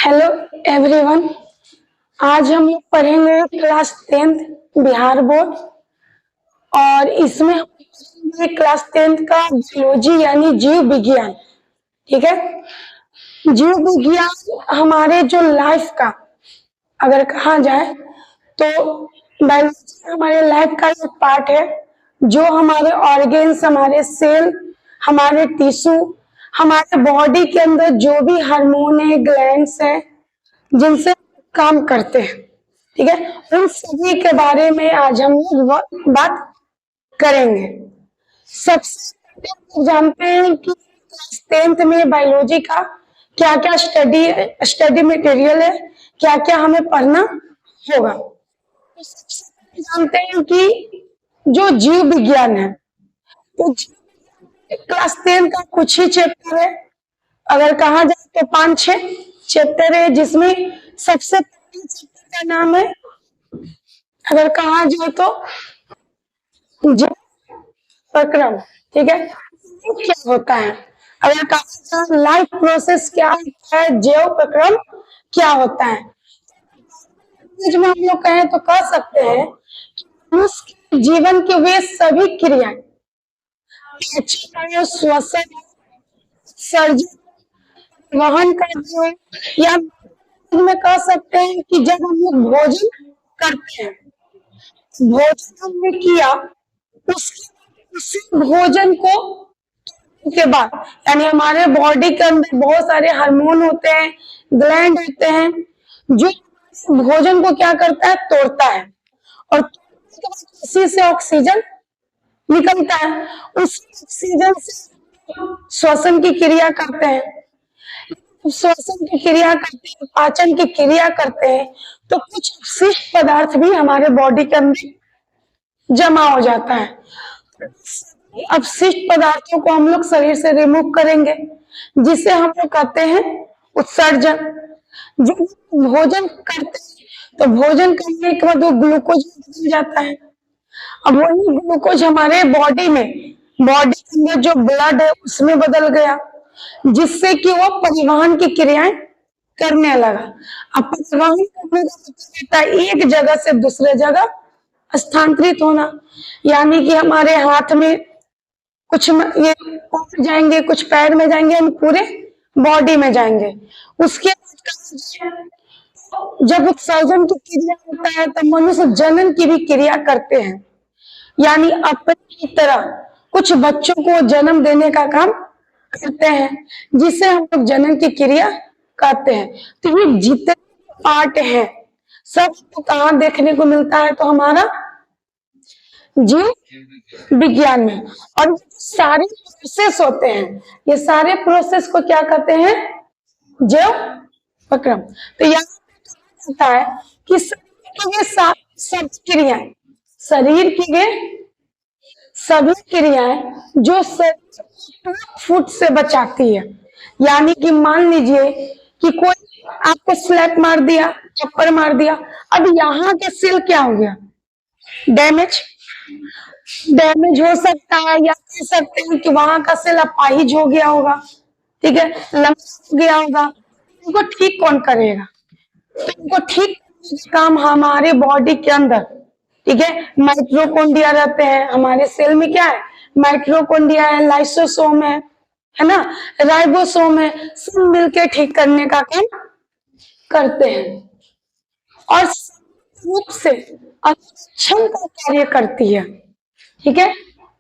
Hello everyone. आज हम लोग पढ़ेंगे क्लास 10th बिहार बोर्ड और इसमें हम पढ़ेंगे क्लास 10th का जियोलॉजी यानी जीव विज्ञान। ठीक है, जीव विज्ञान हमारे जो लाइफ का अगर कहा जाए तो बायोलॉजी हमारे लाइफ का एक पार्ट है जो हमारे ऑर्गेन्स, हमारे सेल, हमारे टिश्यू, हमारे बॉडी के अंदर जो भी हार्मोन है, ग्लैंड्स है, जिनसे काम करते हैं। ठीक है, उन सभी के बारे में आज हम लोग बात करेंगे। सबसे पहले जानते हैं कि क्लास 10th में बायोलॉजी का क्या क्या स्टडी मटेरियल है, क्या क्या हमें पढ़ना होगा। तो सबसे पहले जानते हैं कि जो जीव विज्ञान है तो क्लास 10 का कुछ ही चैप्टर है। अगर कहा जाए तो 5-6 चैप्टर है, जिसमें सबसे पहले चैप्टर का नाम है, अगर कहा जाए तो जीव प्रक्रम। ठीक है, क्या होता है, अगर कहा जाए लाइफ प्रोसेस क्या होता है, जैव प्रक्रम क्या होता है। में हम लोग कहें तो कह सकते हैं कि मनुष्य के जीवन की वे सभी क्रियाएं, श्वसन, सर्जन, वहन करते हैं, या में कह सकते हैं कि जब हम लोग भोजन करते हैं, भोजन हमने किया, उसी भोजन को के बाद यानी हमारे बॉडी के अंदर बहुत सारे हार्मोन होते हैं, ग्लैंड होते हैं, जो भोजन को क्या करता है, तोड़ता है, और उसी से ऑक्सीजन निकलता है। उस ऑक्सीजन से श्वसन की क्रिया करते हैं, श्वसन की क्रिया करते हैं, पाचन की क्रिया करते हैं, तो कुछ अपशिष्ट पदार्थ भी हमारे बॉडी के अंदर जमा हो जाता है। अपशिष्ट पदार्थों को हम लोग शरीर से रिमूव करेंगे, जिसे हम लोग कहते हैं उत्सर्जन। जब भोजन करते हैं तो भोजन करने के बाद वो ग्लूकोज बदल जाता है। अब वही ग्लूकोज हमारे बॉडी के अंदर जो ब्लड है उसमें बदल गया, जिससे कि वो परिवहन की क्रियाएं करने लगा। अब परिवहन करने का मतलब है एक जगह से दूसरे जगह स्थानांतरित होना, यानी कि हमारे हाथ में कुछ ये जाएंगे, कुछ पैर में जाएंगे, हम पूरे बॉडी में जाएंगे। उसके जब उत्सर्जन की क्रिया होता है तो मनुष्य जनन की भी क्रिया करते हैं, यानी अपनी तरह कुछ बच्चों को जन्म देने का काम करते हैं, जिसे हम लोग जनन की क्रिया कहते हैं। तो ये जितने पार्ट हैं सब तो कहाँ देखने को मिलता है, तो हमारा जीव विज्ञान में। और सारे प्रोसेस होते हैं, ये सारे प्रोसेस को क्या कहते हैं, जैव प्रक्रम। तो यहाँ होता है कि सब क्रियाएं, शरीर की वे सभी क्रियाएं जो फूट से बचाती है। यानी कि मान लीजिए कि कोई आपको स्लैप मार दिया, चप्पड़ मार दिया, अब यहाँ के सेल क्या हो गया, डैमेज हो सकता है, या कह सकते हैं कि वहां का सेल अपाहिज हो गया होगा, ठीक है, लंबा हो गया होगा। उनको ठीक कौन करेगा, तो उनको ठीक काम हमारे बॉडी के अंदर, ठीक है, माइटोकॉन्ड्रिया रहते हैं हमारे सेल में। क्या है, माइटोकॉन्ड्रिया है, लाइसोसोम है ना, राइबोसोम है, सब मिलकर ठीक करने का काम करते हैं और रूप से अच्छन का कार्य करती है। ठीक है,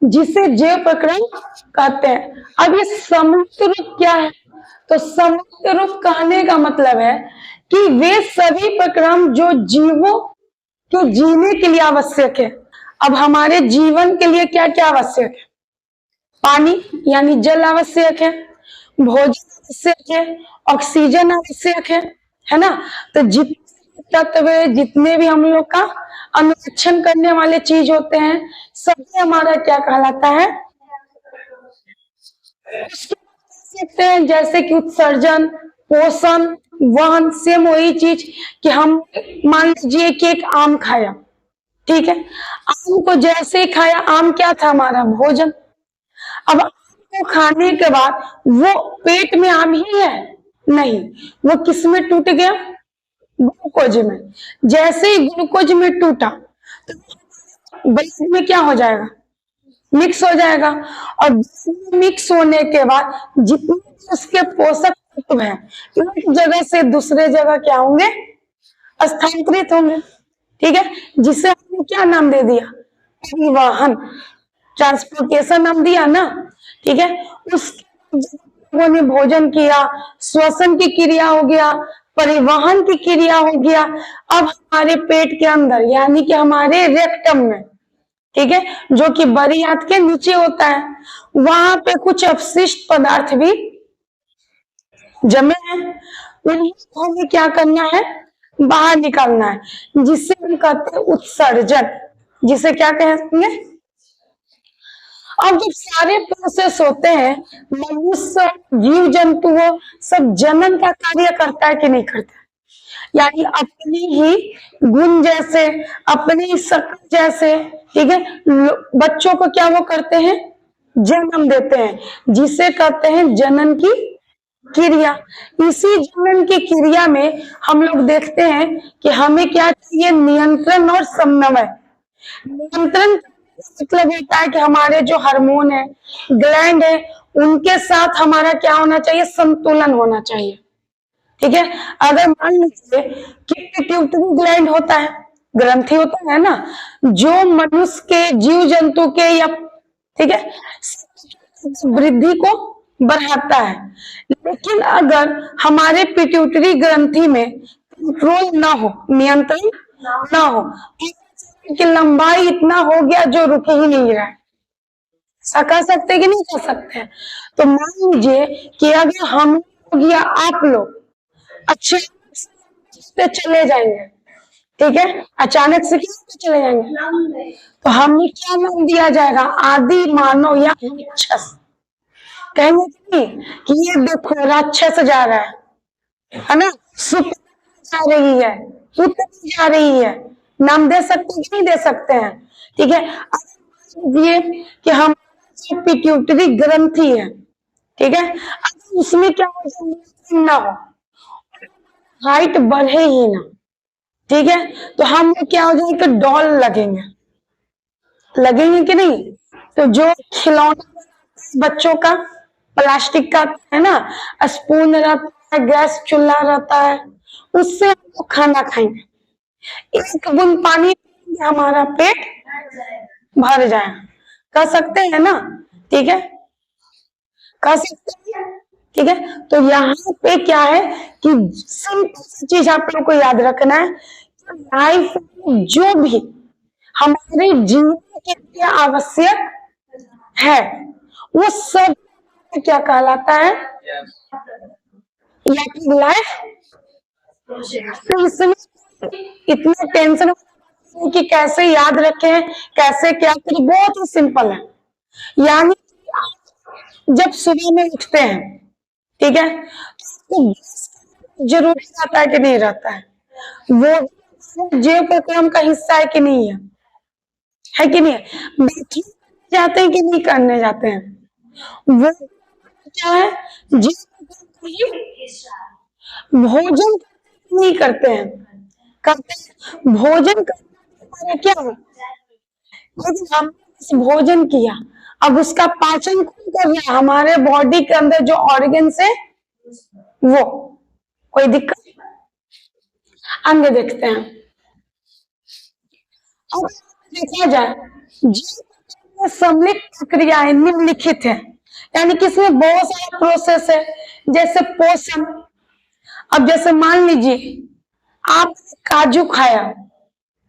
जिसे जैव प्रक्रम कहते हैं। अब ये संयुक्त रूप क्या है, तो संयुक्त रूप कहने का मतलब है कि वे सभी प्रक्रम जो जीवों के जीने के लिए आवश्यक है। अब हमारे जीवन के लिए क्या क्या आवश्यक है, पानी यानी जल आवश्यक है, भोजन आवश्यक है, ऑक्सीजन आवश्यक है ना। तो जितने तत्व, जितने भी हम लोग का अनुरक्षण करने वाले चीज होते हैं, सभी हमारा क्या कहलाता है, सकते हैं। जैसे कि उत्सर्जन, पोषण, वहन, सेम वही चीज कि हम मान लीजिए कि एक आम खाया, ठीक है, आम को जैसे ही खाया, आम क्या था, हमारा भोजन। अब आम को खाने के बाद वो पेट में आम ही है, नहीं, वो किस में टूट गया? ग्लूकोज में। जैसे ही ग्लूकोज में टूटा तो ब्लड में क्या हो जाएगा? मिक्स हो जाएगा। और मिक्स होने के बाद जितने भी उसके पोषक तत्व हैं एक जगह से दूसरे जगह क्या होंगे? स्थानांतरित होंगे। ठीक है, जिसे हमने क्या नाम दे दिया? परिवहन, ट्रांसपोर्टेशन नाम दिया ना। ठीक है, उसके लोगों ने भोजन किया, श्वसन की क्रिया हो गया, परिवहन की क्रिया हो गया। अब हमारे पेट के अंदर यानी कि हमारे रेक्टम में, ठीक है, जो कि बड़ी आंत के नीचे होता है, वहां पे कुछ अपशिष्ट पदार्थ भी जमे हैं। उन्हीं को हमें क्या करना है? बाहर निकालना है, जिससे हम कहते हैं उत्सर्जन। जिसे क्या कहेंगे? अब जब सारे प्रोसेस होते हैं, मनुष्य, जीव जंतु वो सब जनन का कार्य करता है कि नहीं करता? यानी अपनी ही गुण जैसे, अपनी ही शक्ल जैसे, ठीक है, बच्चों को क्या वो करते हैं? जन्म देते हैं, जिसे कहते हैं जनन की क्रिया। इसी जनन की क्रिया में हम लोग देखते हैं कि हमें क्या चाहिए? नियंत्रण और समन्वय। नियंत्रण मतलब होता है कि हमारे जो हार्मोन है, ग्लैंड है, उनके साथ हमारा क्या होना चाहिए? संतुलन होना चाहिए। ठीक है, अगर मान लीजिए कि पिट्यूटरी ग्लैंड होता है, ग्रंथि होता है ना, जो मनुष्य के, जीव जंतु के या, ठीक है, वृद्धि को बढ़ाता है। लेकिन अगर हमारे पिट्यूटरी ग्रंथि में कंट्रोल ना हो, नियंत्रण ना हो, कि लंबाई इतना हो गया जो रुक ही नहीं रहा है, ऐसा कह सकते कि नहीं कह सकते? तो मान लीजिए कि अगर हम लोग या आप लोग अच्छे से चले जाएंगे, ठीक है, अचानक से किस चले जाएंगे, तो हमें क्या नाम दिया जाएगा? आदि मानव या राक्षस। कहेंगे कि नहीं कि ये देखो राक्षस जा रहा है ना, सुपर जा रही है, उत्तर जा रही है, नाम दे सकते हैं कि नहीं दे सकते हैं? ठीक है, ये कि हम पिट्यूटरी ग्रंथि है, ठीक है, अब उसमें क्या हो जाए ना हो, हाइट बढ़े ही ना, ठीक है, तो हम क्या हो जाएंगे? डॉल लगेंगे, लगेंगे कि नहीं? तो जो खिलौना बच्चों का प्लास्टिक का है ना, स्पून रहता है, गैस चूल्हा रहता है, उससे हम लोग खाना खाएंगे, एक बूंद पानी हमारा पेट भर जाएगा। कह सकते हैं ना? ठीक है, कह सकते हैं। ठीक है, तो यहाँ पे क्या है कि सिंपल सी चीज आप लोग को याद रखना है, लाइफ में जो भी हमारे जीवन के लिए आवश्यक है वो सब क्या कहलाता है? लाइफ। तो इसमें इतना टेंशन कि कैसे याद रखें, कैसे क्या करें, बहुत ही सिंपल है। यानी जब सुबह में उठते हैं, ठीक है, तो जरूरी रहता है कि नहीं रहता है? वो जीव के क्रम का हिस्सा है कि नहीं है कि नहीं है? बाकी जाते हैं कि नहीं करने जाते हैं? वो क्या है? जीव भोजन नहीं करते हैं, करते हैं भोजन करने क्या है? लेकिन हमने भोजन किया, अब उसका पाचन कौन कर रहा है? हमारे बॉडी के अंदर जो ऑर्गन है वो। कोई दिक्कत? आगे देखते हैं। अब देखा जाए जो सम्मिलित प्रक्रियाएं निम्नलिखित है, यानी कि इसमें बहुत सारा प्रोसेस है, जैसे पोषण। अब जैसे मान लीजिए आप काजू खाया,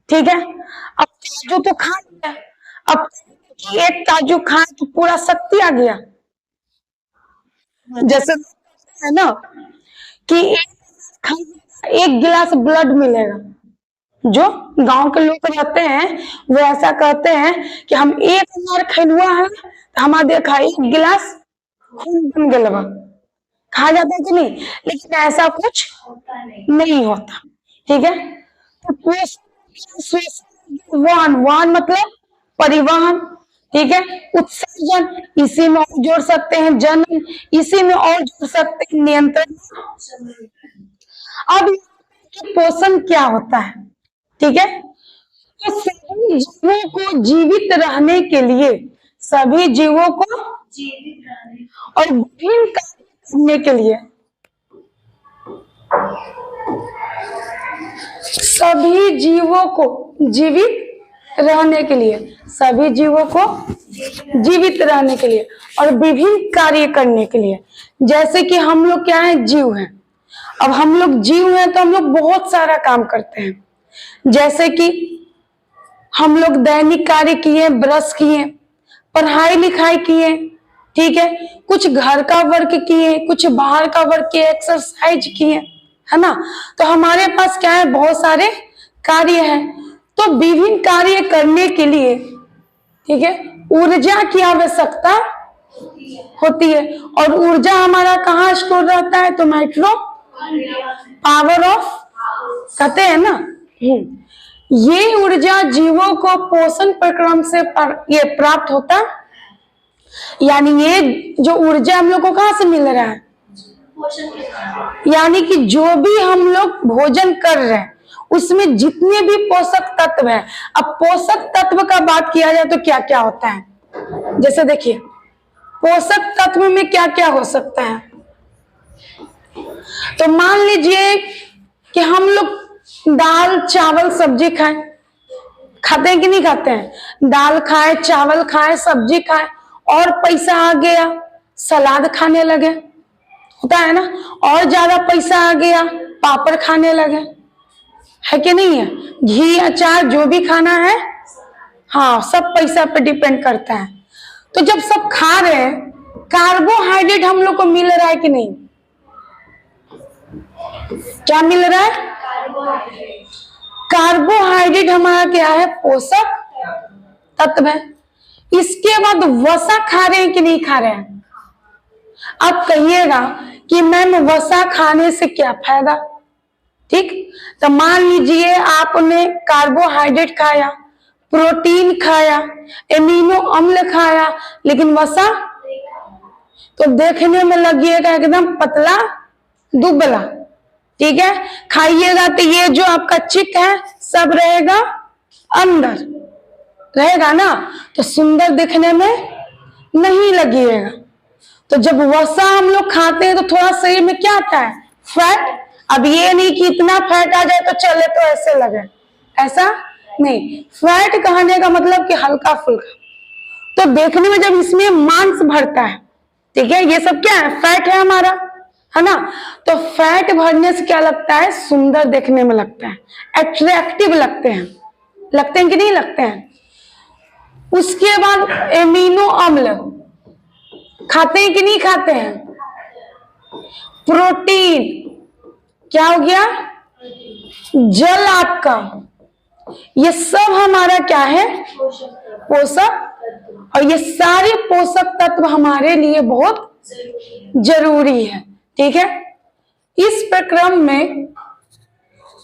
ठीक है, अब काजू तो खा लिया, अब एक काजू खाए तो पूरा शक्ति आ गया। जैसे है ना कि एक गिलास ब्लड मिलेगा, जो गांव के लोग रहते हैं वो ऐसा कहते हैं कि हम एक बार खैलुआ है तो हमारा देखा एक गिलास खून बन गया, खा जाता है कि नहीं? लेकिन ऐसा कुछ नहीं होता। ठीक है, तो वाहन, वाहन मतलब परिवहन, ठीक है। उत्सर्जन इसी में और जोड़ सकते हैं, जनन इसी में और जोड़ सकते हैं, नियंत्रण। अब पोषण क्या होता है, ठीक है। तो सभी जीवों को जीवित रहने के लिए, सभी जीवों को जीवित रहने और विभिन्न कार्य करने के लिए, सभी जीवों को जीवित रहने के लिए, सभी जीवों को जीवित रहने के लिए और विभिन्न कार्य करने के लिए। जैसे कि हम लोग क्या है, जीव हैं। अब हम लोग जीव हैं तो हम लोग बहुत सारा काम करते हैं। जैसे कि हम लोग दैनिक कार्य किए, ब्रश किए, पढ़ाई लिखाई किए, ठीक है, कुछ घर का वर्क किए, कुछ बाहर का वर्क किए, एक्सरसाइज किए, है ना। तो हमारे पास क्या है, बहुत सारे कार्य हैं। तो विभिन्न कार्य करने के लिए, ठीक है, ऊर्जा की आवश्यकता होती है। और ऊर्जा हमारा कहाँ स्टोर रहता है, तो माइक्रो पावर ऑफ कहते हैं ना। ये ऊर्जा जीवों को पोषण प्रक्रम से ये प्राप्त होता, यानी ये जो ऊर्जा हम लोग को कहाँ से मिल रहा है, यानी कि जो भी हम लोग भोजन कर रहे हैं उसमें जितने भी पोषक तत्व हैं। अब पोषक तत्व का बात किया जाए तो क्या क्या होता है, जैसे देखिए पोषक तत्व में क्या क्या हो सकता है। तो मान लीजिए कि हम लोग दाल चावल सब्जी खाएं, खाते हैं कि नहीं खाते हैं, दाल खाए, चावल खाए, सब्जी खाए, और पैसा आ गया सलाद खाने लगे, होता है ना, और ज्यादा पैसा आ गया पापड़ खाने लगे, है कि नहीं है, घी अचार जो भी खाना है, हाँ सब पैसा पे डिपेंड करता है। तो जब सब खा रहे हैं, कार्बोहाइड्रेट हम लोग को मिल रहा है कि नहीं, क्या मिल रहा है, कार्बोहाइड्रेट हमारा क्या है, पोषक तत्व है। इसके बाद वसा खा रहे हैं कि नहीं खा रहे हैं। आप कहिएगा कि मैम वसा खाने से क्या फायदा, ठीक। तो मान लीजिए आपने कार्बोहाइड्रेट खाया, प्रोटीन खाया, एमिनो अम्ल खाया, लेकिन वसा, तो देखने में लगिएगा एकदम पतला दुबला, ठीक है। खाइएगा तो ये जो आपका चिक है सब रहेगा अंदर, रहेगा ना, तो सुंदर दिखने में नहीं लगिएगा। तो जब वसा हम लोग खाते हैं तो थोड़ा शरीर में क्या आता है, फैट। अब ये नहीं कि इतना फैट आ जाए तो चले तो ऐसे लगे, ऐसा नहीं। फैट कहने का मतलब कि हल्का फुल्का। तो देखने में जब इसमें मांस भरता है, ठीक है, ये सब क्या है, फैट है हमारा, है ना। तो फैट भरने से क्या लगता है, सुंदर देखने में लगता है, अट्रैक्टिव लगते हैं, लगते हैं कि नहीं लगते हैं। उसके बाद एमिनो अम्ल खाते हैं कि नहीं खाते हैं। प्रोटीन क्या हो गया, जल आपका, ये सब हमारा क्या है, पोषक। और ये सारे पोषक तत्व हमारे लिए बहुत जरूरी है, ठीक है। इस प्रक्रम में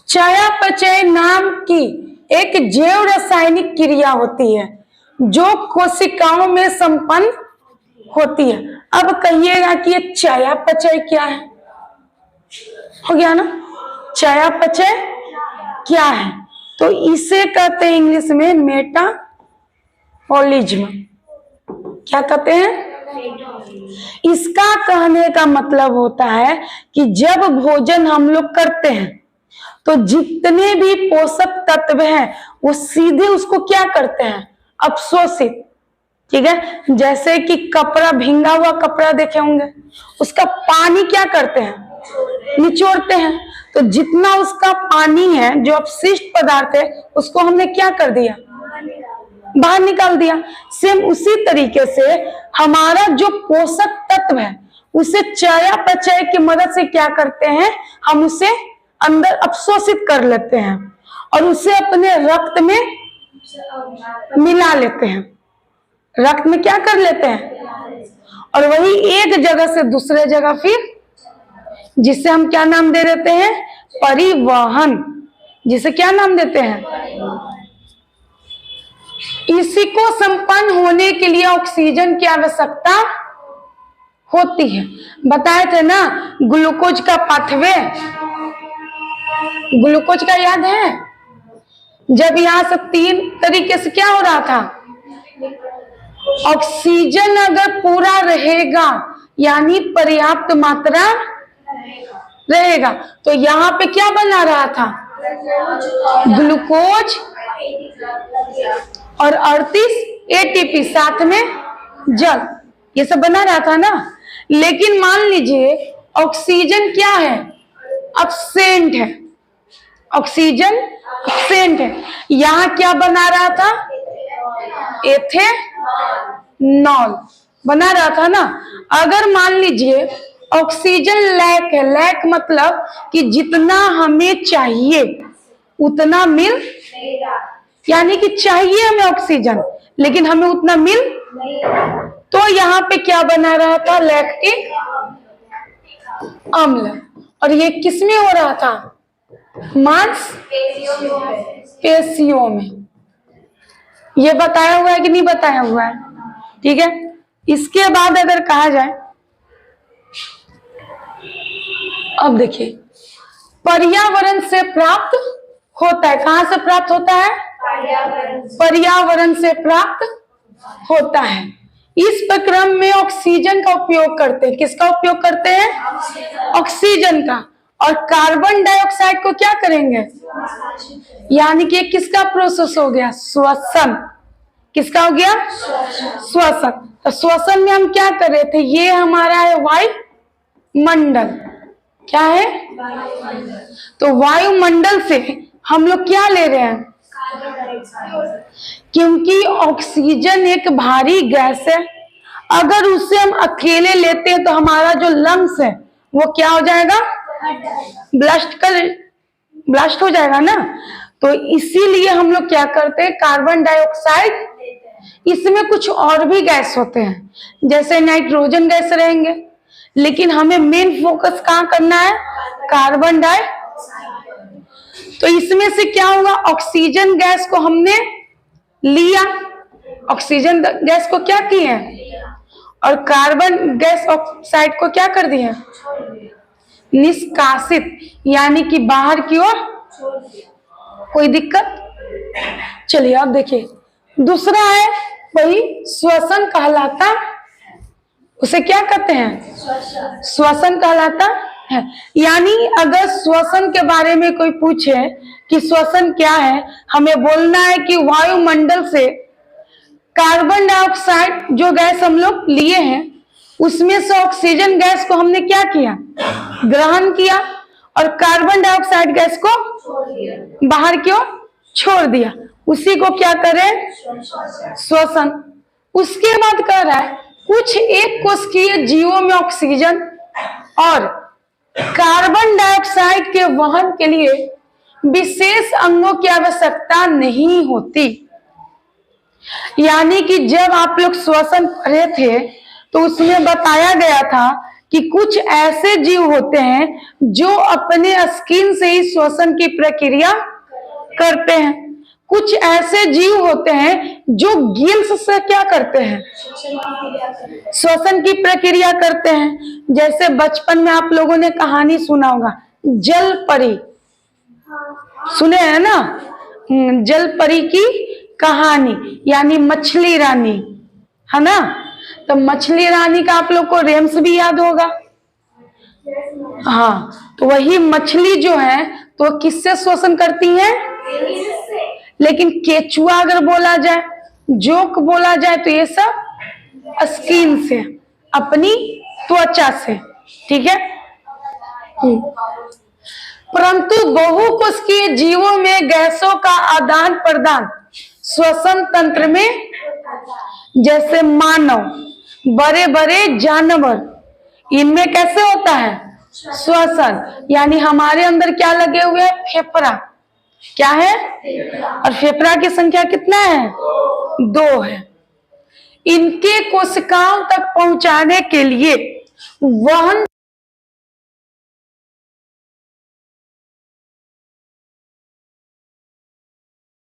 चयापचय नाम की एक जैव रासायनिक क्रिया होती है जो कोशिकाओं में संपन्न होती है। अब कहिएगा कि ये चयापचय क्या है, हो गया ना, चयापचय क्या है, तो इसे कहते हैं इंग्लिश में मेटाबॉलिज्म। क्या कहते हैं, इसका कहने का मतलब होता है कि जब भोजन हम लोग करते हैं तो जितने भी पोषक तत्व हैं वो सीधे उसको क्या करते हैं, अवशोषित, ठीक है। जैसे कि कपड़ा, भींगा हुआ कपड़ा देखे होंगे, उसका पानी क्या करते हैं, निचोड़ते हैं। तो जितना उसका पानी है, जो अपशिष्ट पदार्थ है, उसको हमने क्या कर दिया, बाहर निकाल दिया। सेम उसी तरीके से हमारा जो पोषक तत्व है उसे चयापचय की मदद से क्या करते हैं, हम उसे अंदर अवशोषित कर लेते हैं और उसे अपने रक्त में मिला लेते हैं, रक्त में क्या कर लेते हैं, और वही एक जगह से दूसरे जगह फिर, जिसे हम क्या नाम दे देते हैं, परिवहन, जिसे क्या नाम देते हैं, इसी को संपन्न होने के लिए ऑक्सीजन की आवश्यकता होती है। बताए थे ना ग्लूकोज का पाथवे, ग्लूकोज का याद है? जब यहां से 3 तरीके से क्या हो रहा था, ऑक्सीजन अगर पूरा रहेगा यानी पर्याप्त मात्रा रहेगा तो यहाँ पे क्या बना रहा था, ग्लूकोज और 38 एटीपी साथ में जल, ये सब बना रहा था ना। लेकिन मान लीजिए ऑक्सीजन क्या है, एब्सेंट है, ऑक्सीजन एब्सेंट है। यहां क्या बना रहा था, एथेनॉल बना रहा था ना। अगर मान लीजिए ऑक्सीजन लैक है, लैक मतलब कि जितना हमें चाहिए उतना मिल, यानी कि चाहिए हमें ऑक्सीजन लेकिन हमें उतना मिल, तो यहाँ पे क्या बना रहा था, लैक्टिक अम्ल। और ये किस में हो रहा था, मांसपेशियों में। ये बताया हुआ है कि नहीं बताया हुआ है? ठीक है। इसके बाद अगर कहा जाए, अब देखिए पर्यावरण से प्राप्त होता है। कहां से प्राप्त होता है, पर्यावरण से प्राप्त होता है। इस प्रक्रम में ऑक्सीजन का उपयोग करते हैं। किसका उपयोग करते हैं, ऑक्सीजन का। और कार्बन डाइऑक्साइड को क्या करेंगे, यानी कि किसका प्रोसेस हो गया, श्वसन। किसका हो गया, श्वसन। तो श्वसन में हम क्या कर रहे थे, ये हमारा है वायुमंडल। क्या है, तो वायुमंडल से हम लोग क्या ले रहे हैं, क्योंकि ऑक्सीजन एक भारी गैस है। अगर उसे हम अकेले लेते हैं तो हमारा जो लंग्स है वो क्या हो जाएगा, ब्लास्ट हो जाएगा ना। तो इसीलिए हम लोग क्या करते हैं, कार्बन डाइऑक्साइड, इसमें कुछ और भी गैस होते हैं जैसे नाइट्रोजन गैस रहेंगे, लेकिन हमें मेन फोकस कहाँ करना है, कार्बन डाइऑक्साइड। तो इसमें से क्या होगा, ऑक्सीजन गैस को हमने लिया, ऑक्सीजन गैस को क्या किए, और कार्बन गैस ऑक्साइड को क्या कर दिया, निष्कासित, यानी कि बाहर की ओर। कोई दिक्कत? चलिए अब देखिए दूसरा है वही श्वसन कहलाता, उसे क्या कहते हैं, श्वसन कहलाता है। यानी अगर श्वसन के बारे में कोई पूछे कि श्वसन क्या है, हमें बोलना है कि वायुमंडल से कार्बन डाइऑक्साइड जो गैस हम लोग लिए हैं उसमें से ऑक्सीजन गैस को हमने क्या किया, ग्रहण किया, और कार्बन डाइऑक्साइड गैस को बाहर की ओर छोड़ दिया। उसी को क्या करें, श्वसन। उसके बाद कह रहा है कुछ एक कोशिकीय जीवों में ऑक्सीजन और कार्बन डाइऑक्साइड के वहन के लिए विशेष अंगों की आवश्यकता नहीं होती। यानी कि जब आप लोग श्वसन पढ़े थे तो उसमें बताया गया था कि कुछ ऐसे जीव होते हैं जो अपने स्किन से ही श्वसन की प्रक्रिया करते हैं, कुछ ऐसे जीव होते हैं जो गिल्स से क्या करते हैं, श्वसन की प्रक्रिया करते हैं। जैसे बचपन में आप लोगों ने कहानी सुना होगा, जल परी, सुने हैं ना, जल परी की कहानी, यानी मछली रानी, है ना। तो मछली रानी का आप लोग को रेम्स भी याद होगा। हाँ, तो वही मछली जो है तो किससे श्वसन करती है, लेकिन केचुआ अगर बोला जाए, जोक बोला जाए तो ये सब स्किन से, अपनी त्वचा से, ठीक है। परंतु बहुकोशिकीय जीवों में गैसों का आदान प्रदान श्वसन तंत्र में, जैसे मानव, बड़े बड़े जानवर, इनमें कैसे होता है, श्वसन। यानी हमारे अंदर क्या लगे हुए हैं, फेफड़ा, क्या है, और फेफड़ा की संख्या कितना है, 2 है। इनके कोशिकाओं तक पहुंचाने के लिए वहन